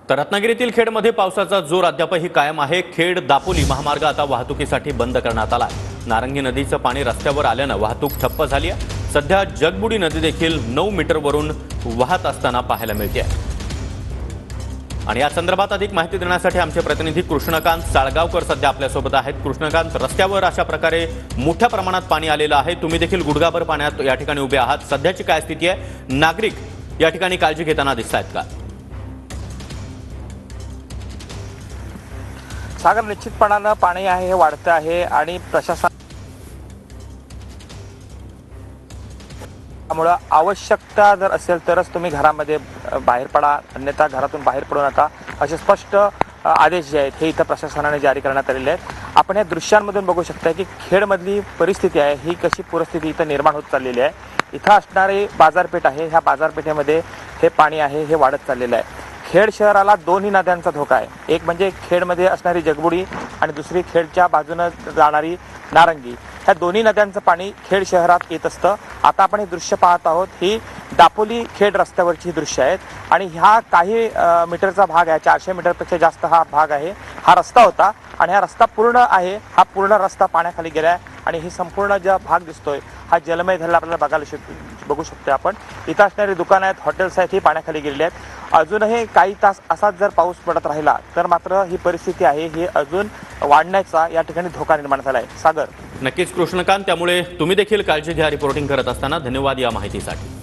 तर रत्नागिरीतील खेडमध्ये पावसाचा जोर अद्यापही कायम आहे। खेड दापोली महामार्ग आता वाहतुकीसाठी बंद करण्यात आला आहे। नारंगी नदीचं पाणी रस्त्यावर आल्यानं वाहतूक ठप्प झाली आहे। सध्या जगबुडी नदी देखील 9 मीटरवरून वाहत असताना पाहायला मिळते आहे। आणि या संदर्भात अधिक माहिती देण्यासाठी आमचे प्रतिनिधी कृष्णकांत साळगावकर सध्या आपल्यासोबत आहेत। कृष्णकांत, रस्त्यावर अशा प्रकारे मोठ्या प्रमाणात पाणी आलेलं आहे। तुम्ही देखील गुडघाभर पाण्यात या ठिकाणी उभे आहात। सध्याची काय स्थिती आहे? नागरिक या ठिकाणी काळजी घेताना दिसतायत का? सागर, निश्चितपणाने पाणी आहे हे वाढतं आहे आणि प्रशासन त्यामुळे आवश्यकता जर असेल तरच तुम्ही घरामध्ये बाहेर पडा, अन्यथा घरातून बाहेर पडू नका, असे स्पष्ट आदेश जे आहेत हे इथं प्रशासनाने जारी करण्यात आलेले आहेत। आपण या दृश्यांमधून बघू शकता की खेडमधली परिस्थिती आहे ही कशी परिस्थिती इथं निर्माण होत चाललेली आहे। इथं असणारी बाजारपेठ आहे, ह्या बाजारपेठेमध्ये हे पाणी आहे हे वाढत चाललेलं आहे। खेड शहराला दोन्ही नद्यांचा धोका आहे, एक म्हणजे खेडमध्ये असणारी जगबुडी आणि दुसरी खेडच्या बाजूने जाणारी नारंगी। ह्या दोन्ही नद्यांचं पाणी खेड शहरात येत असतं। आता आपण हे दृश्य पाहत आहोत, ही दापोली खेड रस्त्यावरची दृश्य आहेत आणि ह्या काही मीटरचा भाग आहे, 400 मीटरपेक्षा जास्त हा भाग आहे। हा रस्ता होता आणि हा रस्ता पूर्ण आहे, हा पूर्ण रस्ता पाण्याखाली गेला आहे आणि ही संपूर्ण जो भाग दिसतोय हा जलमय झालेला आपल्याला बघू शकतो आपण। इथं असणारी दुकानं आहेत, हॉटेल्स आहेत, ही पाण्याखाली गेलेली आहेत। अजूनही काही तास असाच जर पाऊस पडत राहिला तर मात्र ही परिस्थिती आहे ही अजून वाढण्याचा या ठिकाणी धोका निर्माण झाला आहे। सागर, नक्कीच कृष्णकांत, त्यामुळे तुम्ही देखील काळजी घ्या रिपोर्टिंग करत असताना। धन्यवाद या माहितीसाठी।